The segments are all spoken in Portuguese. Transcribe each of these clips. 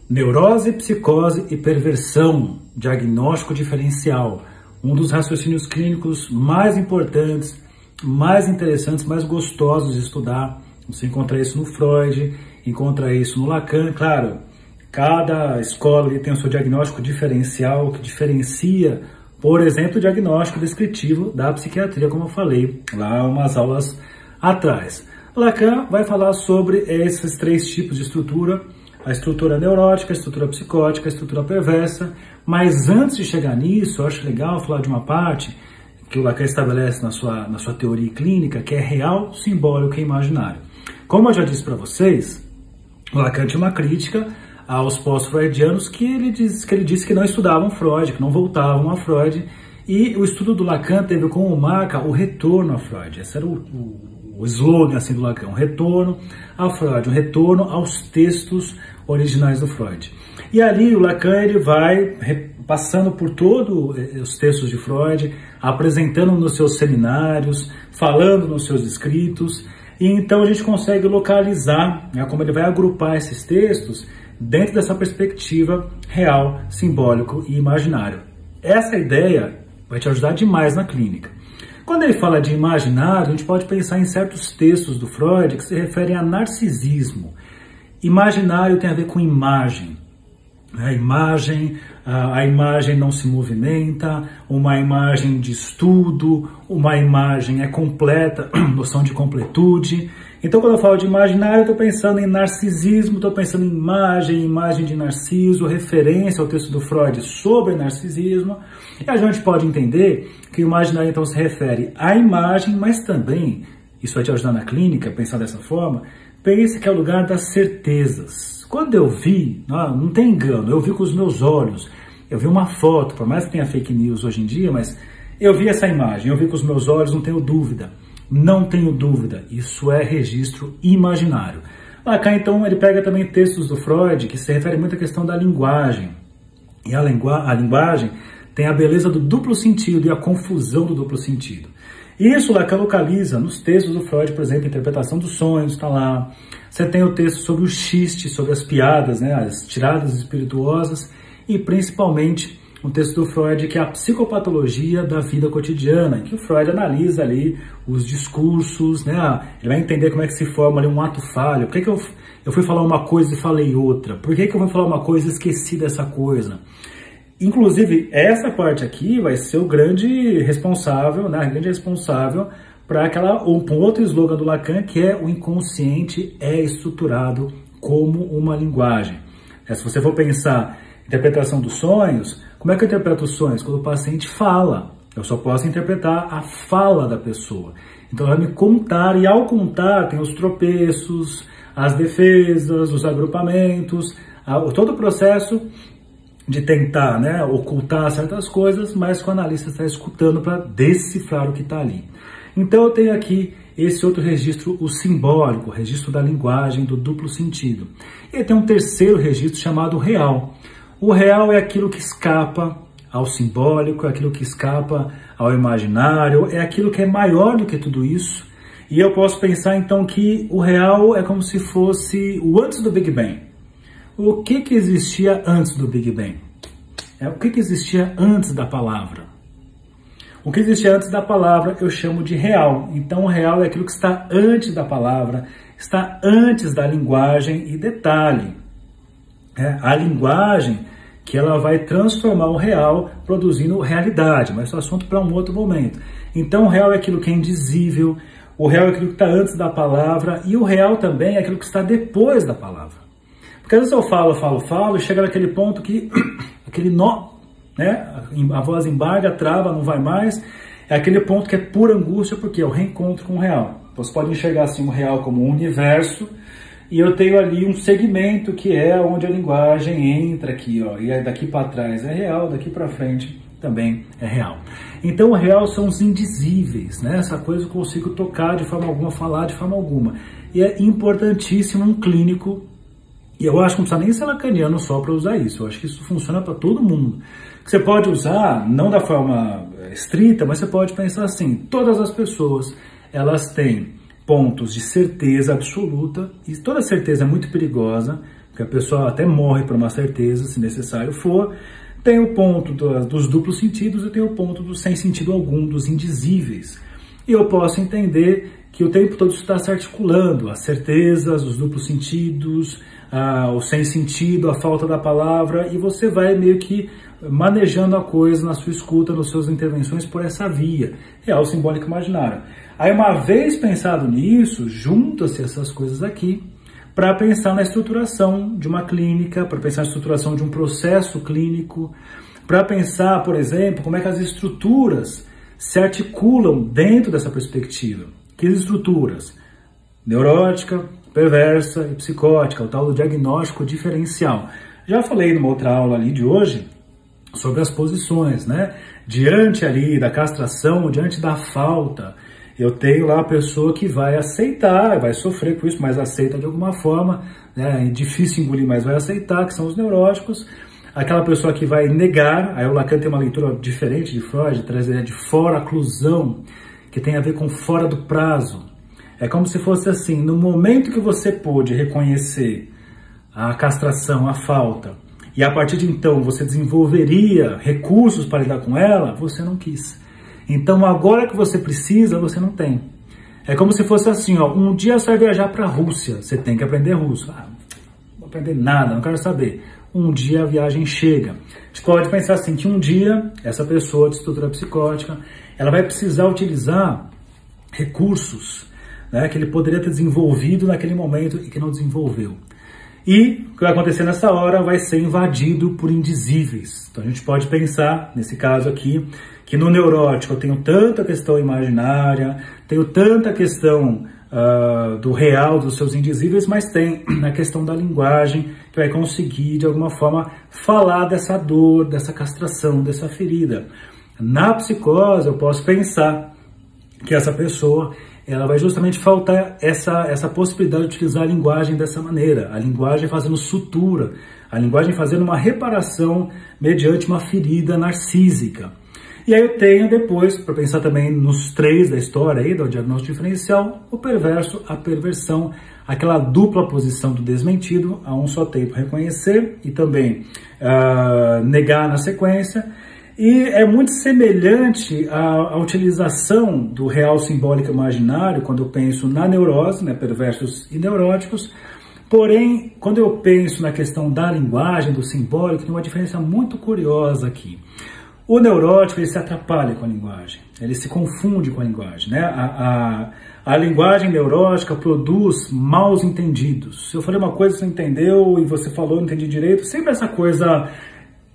Neurose, psicose e perversão, diagnóstico diferencial. Um dos raciocínios clínicos mais importantes, mais interessantes, mais gostosos de estudar. Você encontra isso no Freud, encontra isso no Lacan. Claro, cada escola tem o seu diagnóstico diferencial, que diferencia, por exemplo, o diagnóstico descritivo da psiquiatria, como eu falei lá umas aulas atrás. Lacan vai falar sobre esses três tipos de estrutura: a estrutura neurótica, a estrutura psicótica, a estrutura perversa. Mas antes de chegar nisso, eu acho legal falar de uma parte que o Lacan estabelece na sua teoria clínica, que é real, simbólico e imaginário. Como eu já disse para vocês, o Lacan tinha uma crítica aos pós-freudianos que ele disse que não estudavam Freud, que não voltavam a Freud, e o estudo do Lacan teve como marca o retorno a Freud. Esse era o slogan assim, do Lacan: um retorno a Freud, um retorno aos textos originais do Freud. E ali o Lacan ele vai passando por todos os textos de Freud, apresentando nos seus seminários, falando nos seus escritos, e então a gente consegue localizar, né, como ele vai agrupar esses textos dentro dessa perspectiva real, simbólico e imaginário. Essa ideia vai te ajudar demais na clínica. Quando ele fala de imaginário, a gente pode pensar em certos textos do Freud que se referem a narcisismo. Imaginário tem a ver com imagem. A imagem não se movimenta, uma imagem de estudo, uma imagem é completa, noção de completude. Então, quando eu falo de imaginário, eu estou pensando em narcisismo, estou pensando em imagem de Narciso, referência ao texto do Freud sobre narcisismo. E a gente pode entender que o imaginário, então, se refere à imagem, mas também, isso vai te ajudar na clínica, pensar dessa forma, pense que é o lugar das certezas. Quando eu vi, não tem engano, eu vi com os meus olhos, eu vi uma foto, por mais que tenha fake news hoje em dia, mas eu vi essa imagem, eu vi com os meus olhos, não tenho dúvida. Não tenho dúvida, isso é registro imaginário. Lacan, então, ele pega também textos do Freud que se referem muito à questão da linguagem. E a linguagem tem a beleza do duplo sentido e a confusão do duplo sentido. Isso Lacan localiza nos textos do Freud, por exemplo, a interpretação dos sonhos, está lá. Você tem o texto sobre o xiste, sobre as piadas, né, as tiradas espirituosas, e principalmente um texto do Freud que é a psicopatologia da vida cotidiana, em que o Freud analisa ali os discursos, né, ele vai entender como é que se forma ali um ato falho. Por que eu fui falar uma coisa e falei outra? Por que eu fui falar uma coisa e esqueci dessa coisa? Inclusive, essa parte aqui vai ser o grande responsável, né, para um outro slogan do Lacan, que é: o inconsciente é estruturado como uma linguagem. Se você for pensar interpretação dos sonhos, como é que eu interpreto os sonhos? Quando o paciente fala, eu só posso interpretar a fala da pessoa. Então, ela vai me contar, e ao contar tem os tropeços, as defesas, os agrupamentos, todo o processo de tentar, né, ocultar certas coisas, mas que o analista está escutando para decifrar o que está ali. Então eu tenho aqui esse outro registro, o simbólico, o registro da linguagem, do duplo sentido. E tem um terceiro registro chamado real. O real é aquilo que escapa ao simbólico, é aquilo que escapa ao imaginário, é aquilo que é maior do que tudo isso. E eu posso pensar então que o real é como se fosse o antes do Big Bang. O que existia antes do Big Bang? O que existia antes da palavra? O que existia antes da palavra eu chamo de real. Então o real é aquilo que está antes da palavra, está antes da linguagem. E detalhe, a linguagem que ela vai transformar o real produzindo realidade, mas isso é assunto para um outro momento. Então o real é aquilo que é indizível, o real é aquilo que está antes da palavra, e o real também é aquilo que está depois da palavra. Porque às vezes eu falo, e chega naquele ponto que, aquele nó, né? A voz embarga, trava, não vai mais. É aquele ponto que é pura angústia, porque é o reencontro com o real. Você pode enxergar assim o real como um universo, e eu tenho ali um segmento que é onde a linguagem entra aqui, ó, e daqui para trás é real, daqui para frente também é real. Então o real são os indizíveis, né? Essa coisa eu consigo tocar de forma alguma, falar de forma alguma. E é importantíssimo um clínico. E eu acho que não precisa nem ser lacaniano só para usar isso. Eu acho que isso funciona para todo mundo. Você pode usar, não da forma estrita, mas você pode pensar assim: todas as pessoas, elas têm pontos de certeza absoluta, e toda certeza é muito perigosa, que a pessoa até morre por uma certeza, se necessário for. Tem o ponto dos duplos sentidos e tem o ponto do sem sentido algum, dos indizíveis. E eu posso entender que o tempo todo isso está se articulando, as certezas, os duplos sentidos, o sem sentido, a falta da palavra, e você vai meio que manejando a coisa na sua escuta, nas suas intervenções por essa via, real, simbólico, imaginário. Aí, uma vez pensado nisso, junta-se essas coisas aqui para pensar na estruturação de uma clínica, para pensar na estruturação de um processo clínico, para pensar, por exemplo, como é que as estruturas se articulam dentro dessa perspectiva. Que estruturas? Neurótica, perversa e psicótica, o tal do diagnóstico diferencial. Já falei numa outra aula ali de hoje sobre as posições, né? Diante ali da castração, diante da falta, eu tenho lá a pessoa que vai aceitar, vai sofrer com isso, mas aceita de alguma forma, né? É difícil engolir, mas vai aceitar, que são os neuróticos. Aquela pessoa que vai negar, aí o Lacan tem uma leitura diferente de Freud, traz a ideia de fora-oclusão, que tem a ver com fora do prazo. É como se fosse assim, no momento que você pôde reconhecer a castração, a falta, e a partir de então você desenvolveria recursos para lidar com ela, você não quis. Então agora que você precisa, você não tem. É como se fosse assim, ó, um dia você vai viajar para a Rússia, você tem que aprender russo. Ah, não vou aprender nada, não quero saber. Um dia a viagem chega. A gente pode pensar assim, que um dia essa pessoa de estrutura psicótica, ela vai precisar utilizar recursos, né, que ele poderia ter desenvolvido naquele momento e que não desenvolveu. E o que vai acontecer nessa hora vai ser invadido por indizíveis. Então a gente pode pensar, nesse caso aqui, que no neurótico eu tenho tanta questão imaginária, tenho tanta questão do real, dos seus indizíveis, mas tem na questão da linguagem, que vai conseguir, de alguma forma, falar dessa dor, dessa castração, dessa ferida. Na psicose, eu posso pensar que essa pessoa, ela vai justamente faltar essa possibilidade de utilizar a linguagem dessa maneira, a linguagem fazendo sutura, a linguagem fazendo uma reparação mediante uma ferida narcísica. E aí eu tenho depois, para pensar também nos três da história aí, do diagnóstico diferencial, o perverso, a perversão, aquela dupla posição do desmentido, a um só tempo reconhecer e também negar na sequência. E é muito semelhante à utilização do real simbólico imaginário quando eu penso na neurose, né, perversos e neuróticos. Porém, quando eu penso na questão da linguagem, do simbólico, tem uma diferença muito curiosa aqui. O neurótico, ele se atrapalha com a linguagem, ele se confunde com a linguagem, né? A linguagem neurótica produz maus entendidos. Se eu falei uma coisa, você entendeu, e você falou, não entendi direito, sempre essa coisa...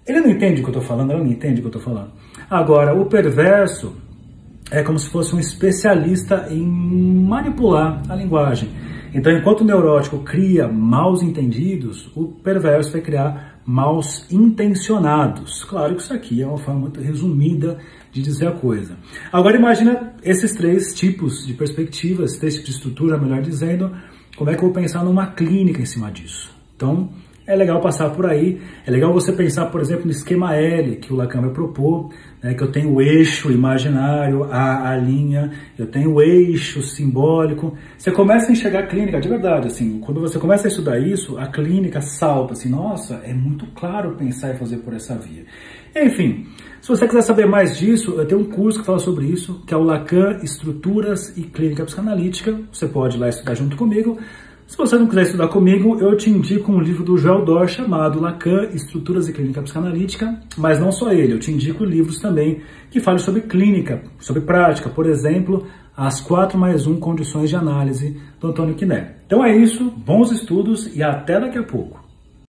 Ele não entende o que eu estou falando, ela não entende o que eu estou falando. Agora, o perverso é como se fosse um especialista em manipular a linguagem. Então, enquanto o neurótico cria maus entendidos, o perverso vai criar maus intencionados. Claro que isso aqui é uma forma muito resumida de dizer a coisa. Agora, imagina esses três tipos de perspectivas, três tipos de estrutura, melhor dizendo, como é que eu vou pensar numa clínica em cima disso. Então, é legal passar por aí, é legal você pensar, por exemplo, no esquema L que o Lacan vai propor, né, que eu tenho o eixo imaginário, a linha, eu tenho o eixo simbólico. Você começa a enxergar a clínica, de verdade, assim, quando você começa a estudar isso, a clínica salta, assim, nossa, é muito claro pensar e fazer por essa via. Enfim, se você quiser saber mais disso, eu tenho um curso que fala sobre isso, que é o Lacan, Estruturas e Clínica Psicanalítica, você pode ir lá estudar junto comigo. Se você não quiser estudar comigo, eu te indico um livro do Joel Dor chamado Lacan, Estruturas e Clínica Psicanalítica, mas não só ele, eu te indico livros também que falam sobre clínica, sobre prática, por exemplo, As 4+1 Condições de Análise, do Antônio Quiné. Então é isso, bons estudos e até daqui a pouco.